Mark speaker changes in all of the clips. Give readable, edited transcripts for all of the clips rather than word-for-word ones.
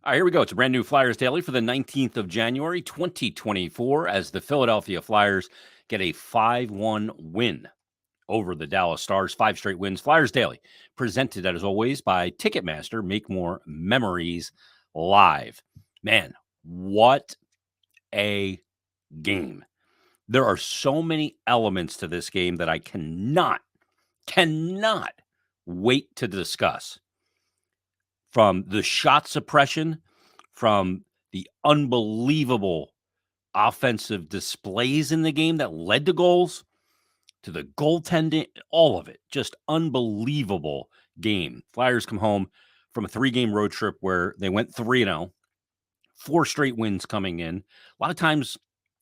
Speaker 1: All right, here we go. It's a brand new Flyers Daily for the 19th of January, 2024, as the Philadelphia Flyers get a 5-1 win over the Dallas Stars. 5 straight wins. Flyers Daily, presented as always by Ticketmaster. Make more memories live. Man, what a game. There are so many elements to this game that I cannot wait to discuss. From the shot suppression, from the unbelievable offensive displays in the game that led to goals, to the goaltending, all of it. Just unbelievable game. Flyers come home from a 3-game road trip where they went 3-0, 4 straight wins coming in. A lot of times,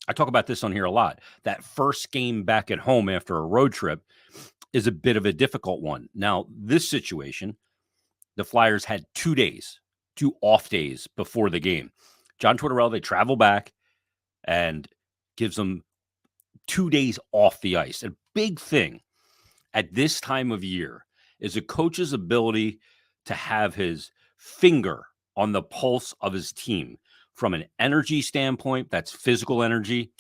Speaker 1: I talk about this on here a lot. That first game back at home after a road trip is a bit of a difficult one. Now, this situation, the Flyers had 2 days, 2 off days before the game. John Tortorella, they travel back and gives them 2 days off the ice. A big thing at this time of year is a coach's ability to have his finger on the pulse of his team from an energy standpoint, that's physical energy,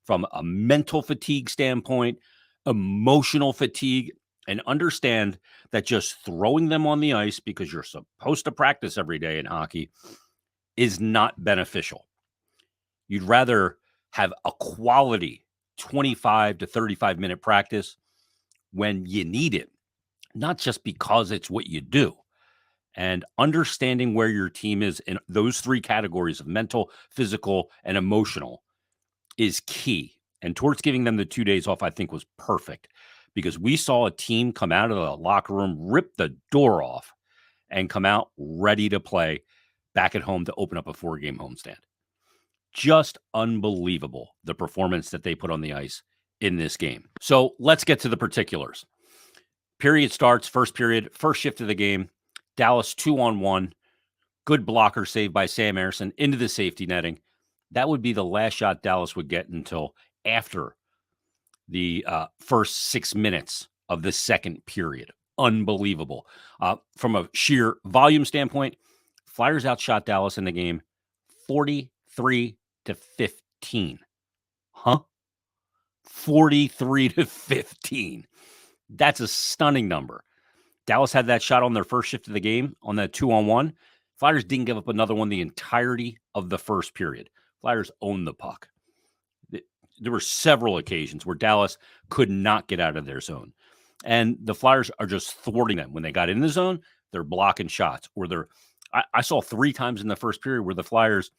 Speaker 1: from a mental fatigue standpoint, emotional fatigue, and understand that just throwing them on the ice because you're supposed to practice every day in hockey is not beneficial. You'd rather have a quality 25 to 35-minute practice when you need it, not just because it's what you do. And understanding where your team is in those 3 categories of mental, physical, and emotional is key. And Torts giving them the 2 days off, I think, was perfect, because we saw a team come out of the locker room, rip the door off, and come out ready to play back at home to open up a 4-game homestand. Just unbelievable, the performance that they put on the ice in this game. So let's get to the particulars. Period starts, first period, first shift of the game. Dallas 2-on-1. Good blocker save by Sam Ersson into the safety netting. That would be the last shot Dallas would get until after the first 6 minutes of the second period. Unbelievable. From a sheer volume standpoint, Flyers outshot Dallas in the game 43-15. Huh? 43-15. That's a stunning number. Dallas had that shot on their first shift of the game on that 2-on-1. Flyers didn't give up another one the entirety of the first period. Flyers owned the puck. There were several occasions where Dallas could not get out of their zone. And the Flyers are just thwarting them. When they got in the zone, they're blocking shots. Or I saw 3 times in the first period where the Flyers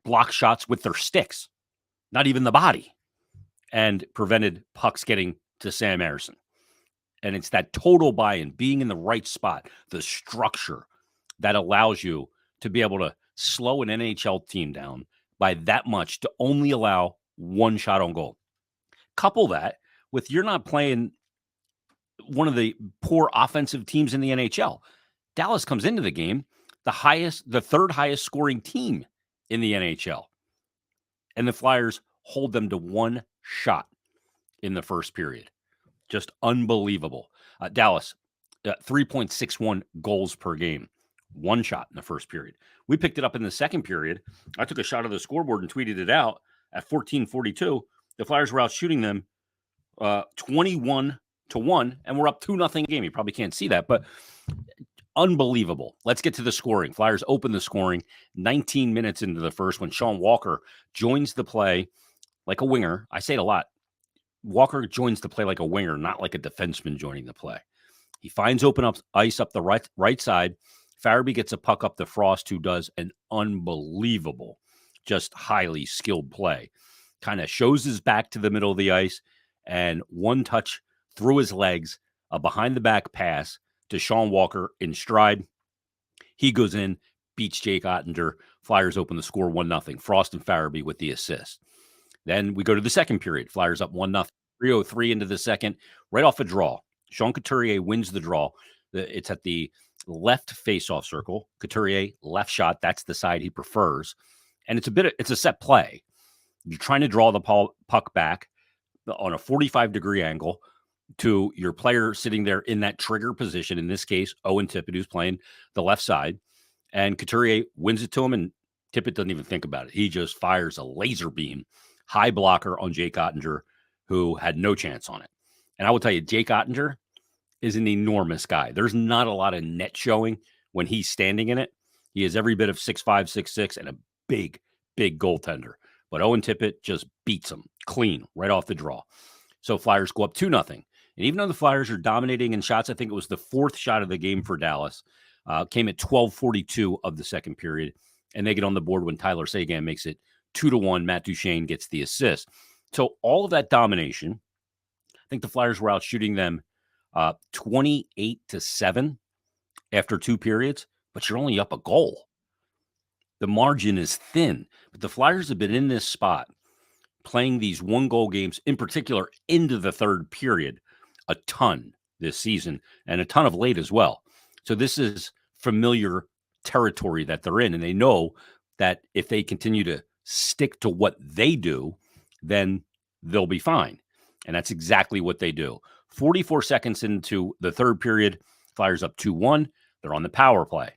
Speaker 1: blocked shots with their sticks, not even the body, and prevented pucks getting to Sam Ersson. And it's that total buy-in, being in the right spot, the structure that allows you to be able to slow an NHL team down by that much to only allow 1 shot on goal. Couple that with you're not playing one of the poor offensive teams in the NHL. Dallas comes into the game the third highest scoring team in the NHL. And the Flyers hold them to 1 shot in the first period. Just unbelievable. Dallas, 3.61 goals per game. 1 shot in the first period. We picked it up in the second period. I took a shot of the scoreboard and tweeted it out at 14:42. The Flyers were out shooting them 21-1, and we're up 2-0 game. You probably can't see that, but unbelievable. Let's get to the scoring. Flyers open the scoring 19 minutes into the first when Sean Walker joins the play like a winger. I say it a lot. Walker joins the play like a winger, not like a defenseman joining the play. He finds open up ice up the right side. Farabee gets a puck up to Frost, who does an unbelievable, just highly skilled play. Kind of shows his back to the middle of the ice, and one touch through his legs, a behind-the-back pass to Sean Walker in stride. He goes in, beats Jake Ottinger. Flyers open the score 1-0. Frost and Farabee with the assist. Then we go to the second period. Flyers up 1-0. 3:03 into the second, right off a draw. Sean Couturier wins the draw. It's at the left faceoff circle. Couturier, left shot. That's the side he prefers. And it's a set play. You're trying to draw the puck back on a 45-degree angle to your player sitting there in that trigger position. In this case, Owen Tippett, who's playing the left side. And Couturier wins it to him, and Tippett doesn't even think about it. He just fires a laser beam, high blocker on Jake Ottinger, who had no chance on it. And I will tell you, Jake Ottinger is an enormous guy. There's not a lot of net showing when he's standing in it. He is every bit of 6'5", 6'6", and a big, big goaltender. But Owen Tippett just beats him clean right off the draw. So Flyers go up 2-0. And even though the Flyers are dominating in shots, I think it was the fourth shot of the game for Dallas, came at 12:42 of the second period. And they get on the board when Tyler Seguin makes it 2-1. Matt Duchene gets the assist. So all of that domination, I think the Flyers were out shooting them 28-7 after 2 periods, but you're only up a goal. The margin is thin, but the Flyers have been in this spot playing these 1-goal games, in particular into the third period, a ton this season, and a ton of late as well. So this is familiar territory that they're in, and they know that if they continue to stick to what they do, then they'll be fine. And that's exactly what they do. 44 seconds into the third period, Flyers up 2-1. They're on the power play.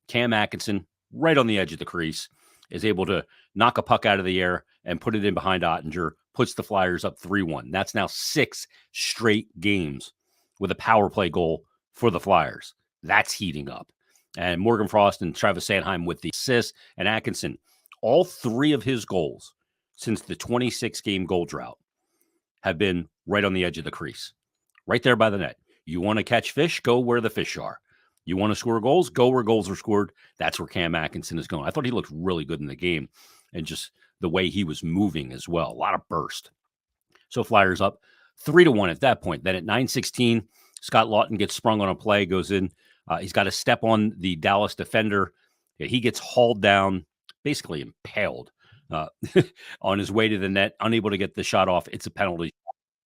Speaker 1: Cam Atkinson, right on the edge of the crease, is able to knock a puck out of the air and put it in behind Ottinger, puts the Flyers up 3-1. That's now 6 straight games with a power play goal for the Flyers. That's heating up. And Morgan Frost and Travis Sanheim with the assists, and Atkinson, all 3 of his goals since the 26-game goal drought have been right on the edge of the crease, right there by the net. You want to catch fish, go where the fish are. You want to score goals, go where goals are scored. That's where Cam Atkinson is going. I thought he looked really good in the game, and just the way he was moving as well. A lot of burst. So Flyers up 3-1 at that point. Then at 9:16, Scott Laughton gets sprung on a play, goes in. He's got a step on the Dallas defender. He gets hauled down, basically impaled on his way to the net, unable to get the shot off. It's a penalty.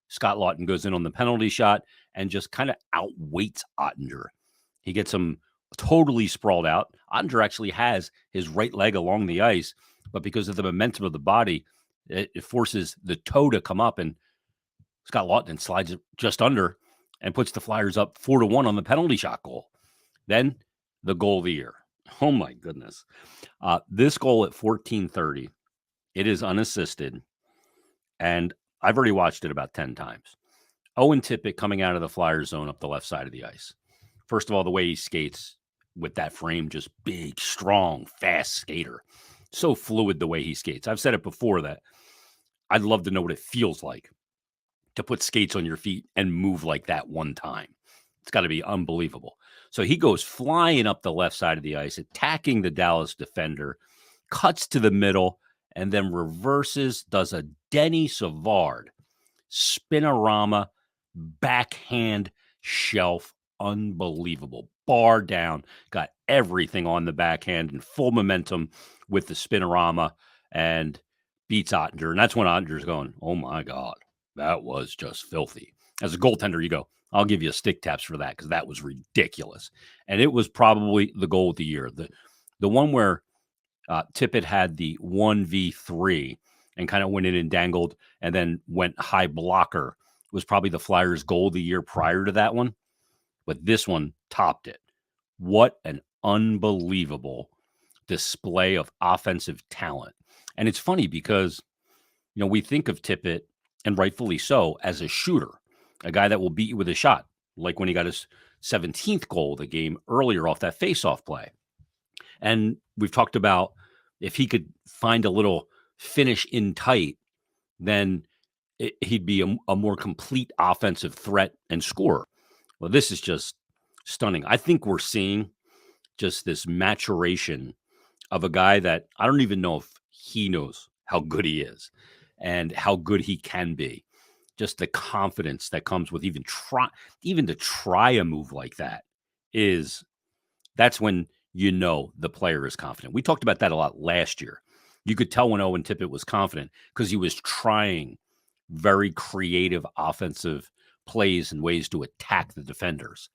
Speaker 1: Scott Laughton goes in on the penalty shot and just kind of outweights Ottinger. He gets him totally sprawled out. Ottinger actually has his right leg along the ice, but because of the momentum of the body, it forces the toe to come up, and Scott Laughton slides it just under and puts the Flyers up 4-1 on the penalty shot goal. Then the goal of the year. Oh, my goodness. This goal at 14:30, it is unassisted, and I've already watched it about 10 times. Owen Tippett coming out of the Flyers zone up the left side of the ice. First of all, the way he skates with that frame, just big, strong, fast skater. So fluid the way he skates. I've said it before that I'd love to know what it feels like to put skates on your feet and move like that one time. It's got to be unbelievable. So he goes flying up the left side of the ice, attacking the Dallas defender, cuts to the middle, and then reverses, does a Denny Savard spinorama backhand shelf. Unbelievable. Bar down, got everything on the backhand and full momentum with the spinorama, and beats Ottinger. And that's when Ottinger's going, oh my God, that was just filthy. As a goaltender, you go, I'll give you stick taps for that because that was ridiculous. And it was probably the goal of the year. The one where Tippett had the 1v3 and kind of went in and dangled and then went high blocker was probably the Flyers' goal of the year prior to that one. But this one topped it. What an unbelievable display of offensive talent. And it's funny because, we think of Tippett, and rightfully so, as a shooter, a guy that will beat you with a shot, like when he got his 17th goal of the game earlier off that faceoff play. And we've talked about if he could find a little finish in tight, then he'd be a more complete offensive threat and scorer. Well, this is just stunning. I think we're seeing just this maturation of a guy that I don't even know if he knows how good he is and how good he can be. Just the confidence that comes with even to try a move like that that's when the player is confident. We talked about that a lot last year. You could tell when Owen Tippett was confident because he was trying very creative offensive plays and ways to attack the defenders.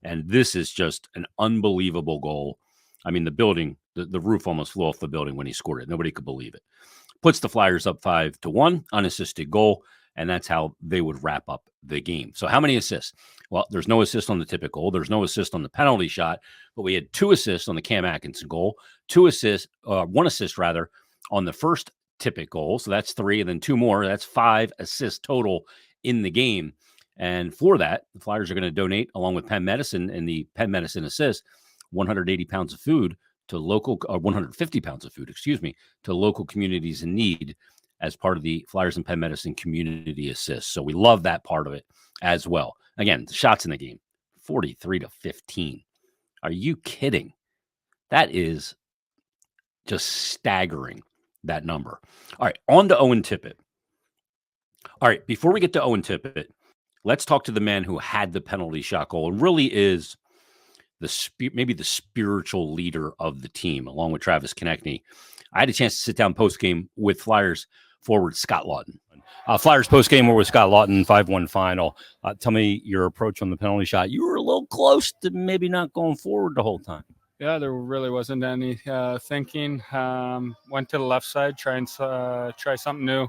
Speaker 1: And this is just an unbelievable goal. I mean, the building, the roof almost flew off the building when he scored it. Nobody could believe it. Puts the Flyers up 5-1, unassisted goal, and that's how they would wrap up the game. So how many assists? Well, there's no assist on the Tippett goal. There's no assist on the penalty shot, but we had 2 assists on the Cam Atkinson goal, 1 assist rather, on the first Tippett goal. So that's 3, and then 2 more. That's 5 assists total in the game. And for that, the Flyers are going to donate, along with Penn Medicine and the Penn Medicine Assist, 180 pounds of food to 150 pounds of food, to local communities in need as part of the Flyers and Penn Medicine Community Assist. So we love that part of it as well. Again, the shots in the game, 43-15. Are you kidding? That is just staggering, that number. All right, on to Owen Tippett. All right, before we get to Owen Tippett, let's talk to the man who had the penalty shot goal and really is maybe the spiritual leader of the team, along with Travis Konechny. I had a chance to sit down post-game with Flyers forward Scott Laughton. Flyers post-game were with Scott Laughton, 5-1 final. Tell me your approach on the penalty shot. You were a little close to maybe not going forward the whole time.
Speaker 2: Yeah, there really wasn't any thinking. Went to the left side, try something new.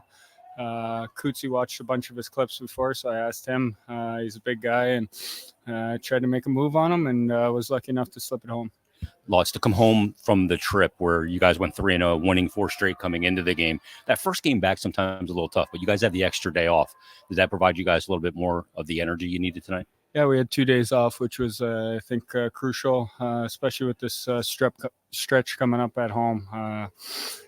Speaker 2: Cootsie watched a bunch of his clips before, so I asked him. He's a big guy, and tried to make a move on him, and was lucky enough to slip it home.
Speaker 1: Lots to come home from the trip where you guys went 3-0, winning 4 straight coming into the game. That first game back sometimes a little tough, but you guys had the extra day off. Did that provide you guys a little bit more of the energy you needed tonight?
Speaker 2: Yeah, we had 2 days off, which was, I think, crucial, especially with this stretch coming up at home.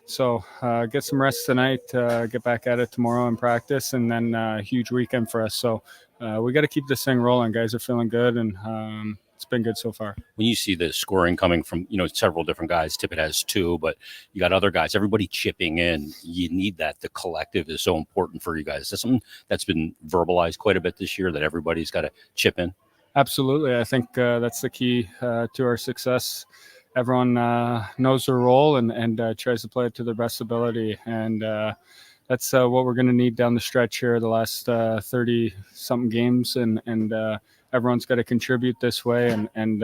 Speaker 2: So get some rest tonight, get back at it tomorrow in practice, and then a huge weekend for us. So we got to keep this thing rolling. Guys are feeling good, and it's been good so far.
Speaker 1: When you see the scoring coming from, several different guys, Tippett has 2, but you got other guys, everybody chipping in. You need that. The collective is so important for you guys. That's something that's been verbalized quite a bit this year, that everybody's got to chip in.
Speaker 2: Absolutely. I think that's the key to our success. Everyone knows their role and tries to play it to their best ability. And that's what we're going to need down the stretch here, the last 30-something games. And everyone's got to contribute this way and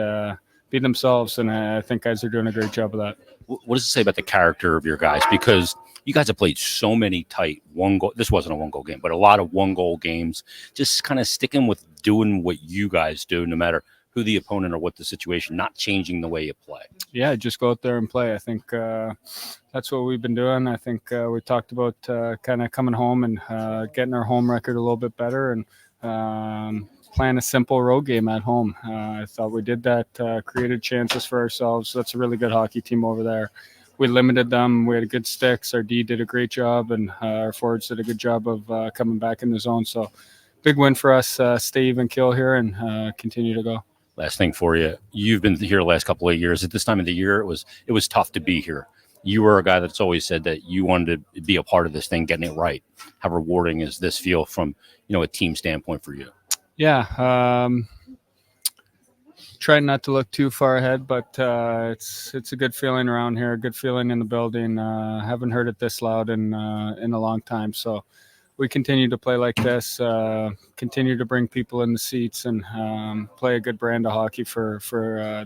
Speaker 2: be themselves. And I think guys are doing a great job of that.
Speaker 1: What does it say about the character of your guys? Because you guys have played so many tight one-goal. This wasn't a one-goal game, but a lot of one-goal games. Just kind of sticking with doing what you guys do, no matter who the opponent or what the situation, not changing the way you play.
Speaker 2: Yeah, just go out there and play. I think that's what we've been doing. I think we talked about kind of coming home and getting our home record a little bit better and playing a simple road game at home. I thought we did that, created chances for ourselves. That's a really good hockey team over there. We limited them. We had good sticks. Our D did a great job, and our forwards did a good job of coming back in the zone. So big win for us. Stay even kill here and continue to go.
Speaker 1: Last thing for you. You've been here the last couple of years. At this time of the year, it was tough to be here. You were a guy that's always said that you wanted to be a part of this thing, getting it right. How rewarding is this feel from, a team standpoint for you?
Speaker 2: Yeah. Trying not to look too far ahead, but it's a good feeling around here, a good feeling in the building. Haven't heard it this loud in a long time. So we continue to play like this, continue to bring people in the seats and play a good brand of hockey for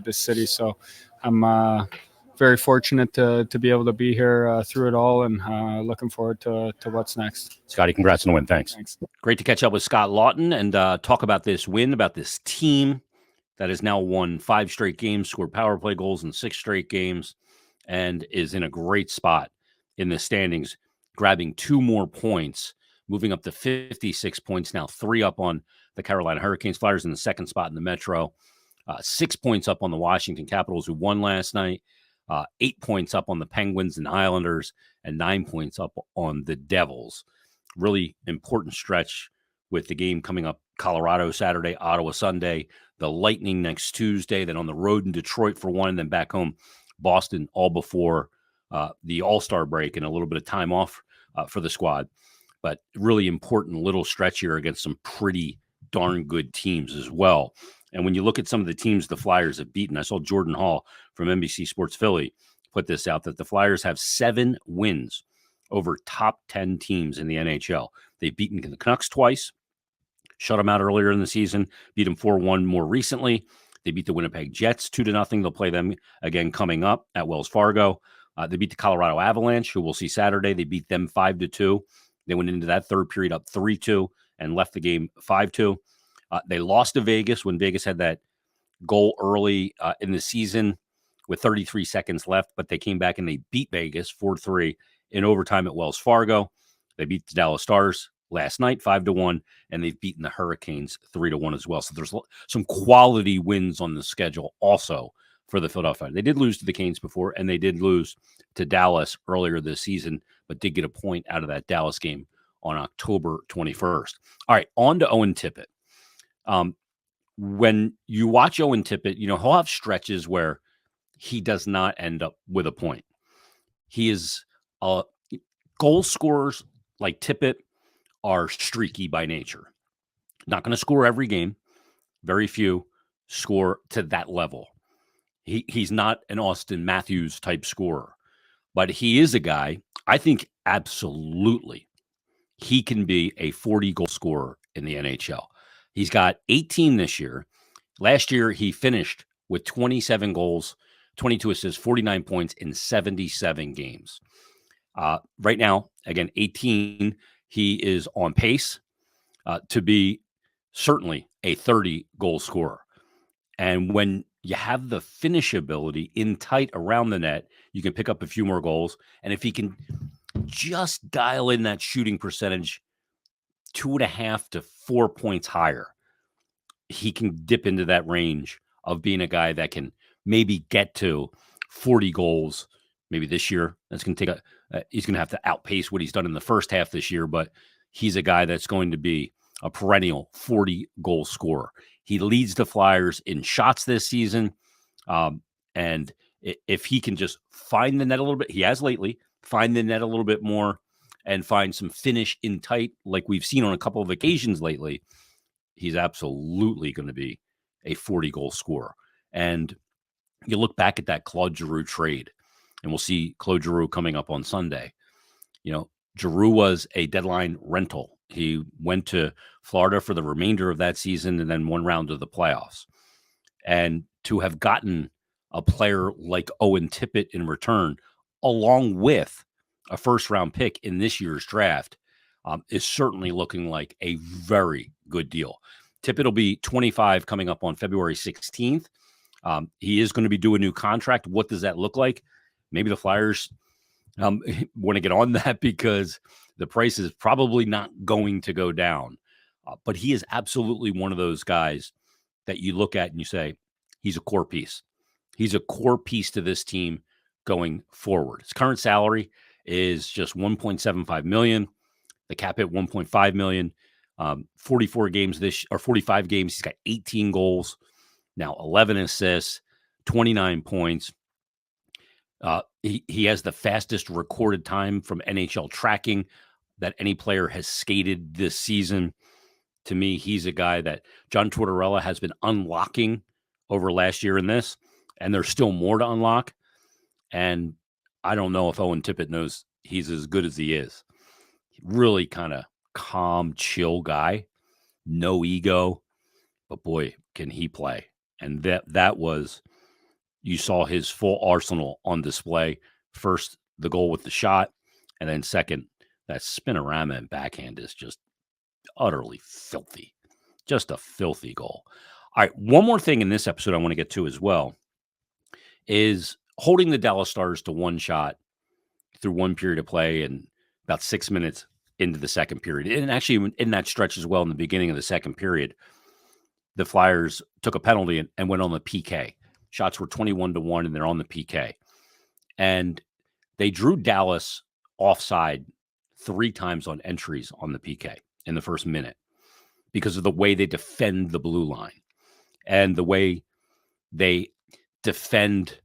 Speaker 2: this city. So I'm very fortunate to be able to be here through it all, and looking forward to what's next.
Speaker 1: Scotty, congrats on the win. Thanks.
Speaker 2: Great
Speaker 1: to catch up with Scott Laughton and talk about this win, about this team that has now won 5 straight games, scored power play goals in 6 straight games, and is in a great spot in the standings, grabbing 2 more points, moving up to 56 points now, 3 up on the Carolina Hurricanes. Flyers in the second spot in the Metro, 6 points up on the Washington Capitals, who won last night, 8 points up on the Penguins and Islanders, and 9 points up on the Devils. Really important stretch with the game coming up: Colorado Saturday, Ottawa Sunday, the Lightning next Tuesday, then on the road in Detroit for one, and then back home, Boston, all before the All-Star break and a little bit of time off for the squad. But really important little stretch here against some pretty darn good teams as well. And when you look at some of the teams the Flyers have beaten, I saw Jordan Hall from NBC Sports Philly put this out, that the Flyers have 7 wins over top 10 teams in the NHL. They've beaten the Canucks twice, shut them out earlier in the season, beat them 4-1 more recently. They beat the Winnipeg Jets 2-0. They'll play them again coming up at Wells Fargo. They beat the Colorado Avalanche, who we'll see Saturday. They beat them 5-2. They went into that third period up 3-2 and left the game 5-2. They lost to Vegas when Vegas had that goal early in the season with 33 seconds left, but they came back and they beat Vegas 4-3 in overtime at Wells Fargo. They beat the Dallas Stars last night 5-1, and they've beaten the Hurricanes 3-1 as well. So there's some quality wins on the schedule also for the Philadelphia. They did lose to the Canes before, and they did lose to Dallas earlier this season, but did get a point out of that Dallas game on October 21st. All right, on to Owen Tippett. When you watch Owen Tippett, he'll have stretches where he does not end up with a point. He is goal scorers like Tippett are streaky by nature. Not going to score every game. Very few score to that level. He's not an Austin Matthews type scorer, but he is a guy, I think absolutely he can be a 40-goal scorer in the NHL. He's got 18 this year. Last year, he finished with 27 goals, 22 assists, 49 points in 77 games. Right now, again, 18, he is on pace to be certainly a 30-goal scorer. And when you have the finish ability in tight around the net, you can pick up a few more goals. And if he can just dial in that shooting percentage 2.5 to 4 points higher, he can dip into that range of being a guy that can maybe get to 40 goals maybe this year. That's going to take he's going to have to outpace what he's done in the first half this year, but he's a guy that's going to be a perennial 40-goal scorer. He leads the Flyers in shots this season. And if he can just find the net a little bit, he has lately, find the net a little bit more and find some finish in tight, like we've seen on a couple of occasions lately, he's absolutely going to be a 40-goal scorer. And you look back at that Claude Giroux trade, and we'll see Claude Giroux coming up on Sunday. Giroux was a deadline rental. He went to Florida for the remainder of that season and then one round of the playoffs. And to have gotten a player like Owen Tippett in return, along with a first-round pick in this year's draft, is certainly looking like a very good deal. Tippett will be 25 coming up on February 16th. He is going to be doing a new contract. What does that look like? Maybe the Flyers want to get on that because the price is probably not going to go down. But he is absolutely one of those guys that you look at and you say, he's a core piece. He's a core piece to this team going forward. His current salary is just $1.75 million. The cap hit $1.5 million. 45 games. He's got 18 goals. Now 11 assists, 29 points. He has the fastest recorded time from NHL tracking that any player has skated this season. To me, he's a guy that John Tortorella has been unlocking over last year in this, and there's still more to unlock. And I don't know if Owen Tippett knows he's as good as he is. Really kind of calm, chill guy, no ego, but boy, can he play. And that was, you saw his full arsenal on display. First, the goal with the shot, and then second, that spinorama and backhand is just utterly filthy. Just a filthy goal. All right, one more thing in this episode I want to get to as well is holding the Dallas Stars to one shot through one period of play and about 6 minutes into the second period. And actually in that stretch as well, in the beginning of the second period, the Flyers took a penalty and went on the PK. Shots were 21-1, and they're on the PK. And they drew Dallas offside 3 times on entries on the PK in the first minute because of the way they defend the blue line and the way they defend,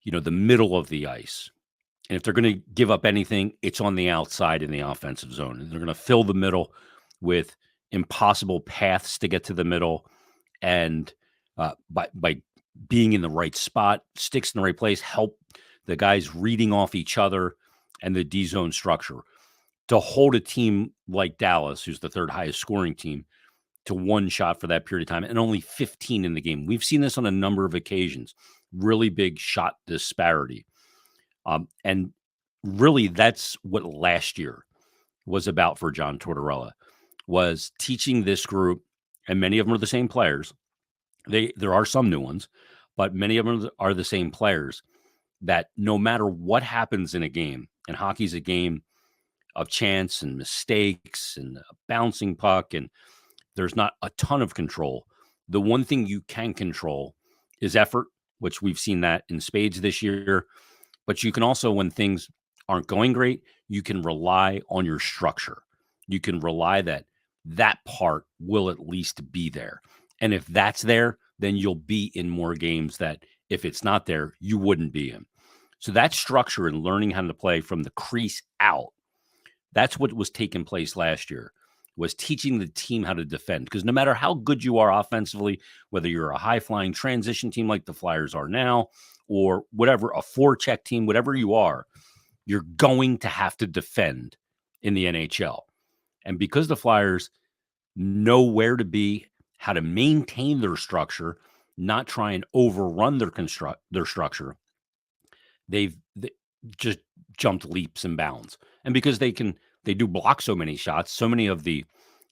Speaker 1: the middle of the ice. And if they're going to give up anything, it's on the outside in the offensive zone. And they're going to fill the middle with impossible paths to get to the middle. And by being in the right spot, sticks in the right place, help the guys reading off each other and the D-zone structure. To hold a team like Dallas, who's the third highest scoring team, to one shot for that period of time and only 15 in the game. We've seen this on a number of occasions. Really big shot disparity. And really that's what last year was about for John Tortorella, was teaching this group and many of them are the same players. There are some new ones, but many of them are the same players, that no matter what happens in a game, and hockey's a game of chance and mistakes and a bouncing puck, and there's not a ton of control. The one thing you can control is effort, which we've seen that in spades this year. But you can also, when things aren't going great, you can rely on your structure. You can rely that part will at least be there. And if that's there, then you'll be in more games that if it's not there, you wouldn't be in. So that structure and learning how to play from the crease out, that's what was taking place last year, was teaching the team how to defend. Because no matter how good you are offensively, whether you're a high-flying transition team like the Flyers are now, or whatever, a forecheck team, whatever you are, you're going to have to defend in the NHL. And because the Flyers know where to be, how to maintain their structure, not try and overrun their structure, they just jumped leaps and bounds. And because they do block so many shots, so many of the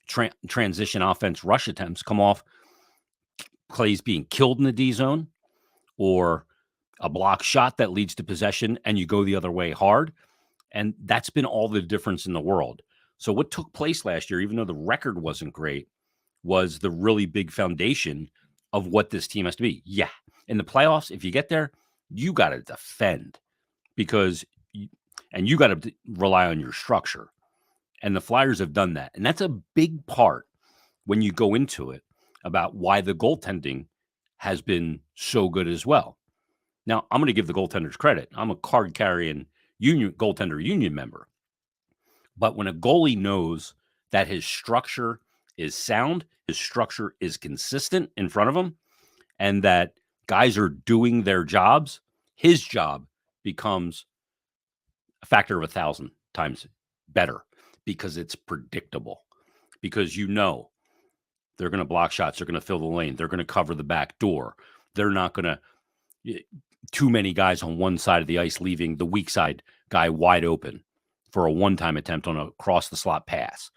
Speaker 1: transition offense rush attempts come off plays being killed in the D zone, or a block shot that leads to possession and you go the other way hard. And that's been all the difference in the world. So what took place last year, even though the record wasn't great, was the really big foundation of what this team has to be. Yeah, in the playoffs, if you get there, you got to defend, because you got to rely on your structure. And the Flyers have done that. And that's a big part when you go into it about why the goaltending has been so good as well. Now, I'm going to give the goaltenders credit. I'm a card-carrying goaltender union member. But when a goalie knows that his structure is sound, his structure is consistent in front of him, and that guys are doing their jobs, his job becomes a factor of 1,000 times better, because it's predictable, because you know they're going to block shots, they're going to fill the lane, they're going to cover the back door. They're not going to too many guys on one side of the ice, leaving the weak side guy wide open for a one-time attempt on a cross the slot pass.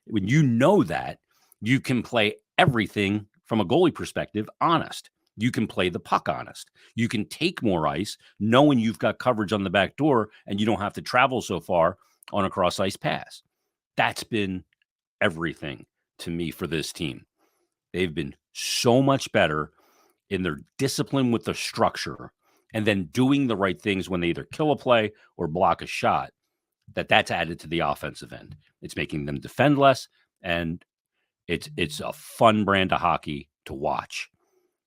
Speaker 1: When you know that, you can play everything from a goalie perspective honest. You can play the puck honest. You can take more ice knowing you've got coverage on the back door and you don't have to travel so far on a cross ice pass. That's been everything to me for this team. They've been so much better in their discipline with the structure, and then doing the right things when they either kill a play or block a shot, that's added to the offensive end. It's making them defend less, and it's a fun brand of hockey to watch,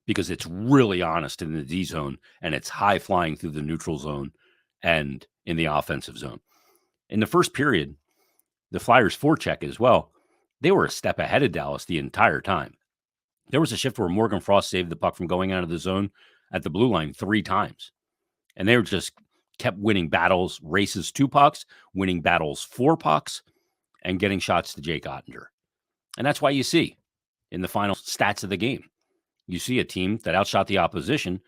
Speaker 1: because it's really honest in the D zone, and it's high flying through the neutral zone and in the offensive zone. In the first period, the Flyers forecheck as well, they were a step ahead of Dallas the entire time. There was a shift where Morgan Frost saved the puck from going out of the zone at the blue line 3 times. And they were just kept winning battles, races 2 pucks, winning battles 4 pucks, and getting shots to Jake Ottinger. And that's why you see in the final stats of the game, you see a team that outshot the opposition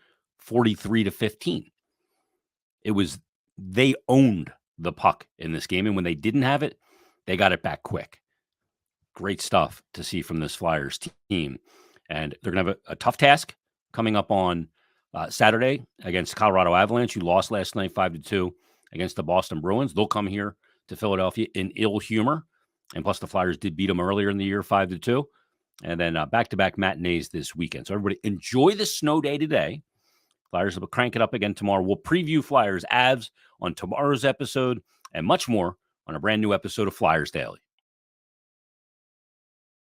Speaker 1: 43-15. They owned the puck in this game. And when they didn't have it, they got it back quick. Great stuff to see from this Flyers team. And they're going to have a tough task coming up on Saturday against Colorado Avalanche, who lost last night 5-2 against the Boston Bruins. They'll come here to Philadelphia in ill humor. And plus, the Flyers did beat them earlier in the year 5-2. And then back-to-back matinees this weekend. So everybody enjoy the snow day today. Flyers will crank it up again tomorrow. We'll preview Flyers Avs on tomorrow's episode and much more on a brand new episode of Flyers Daily.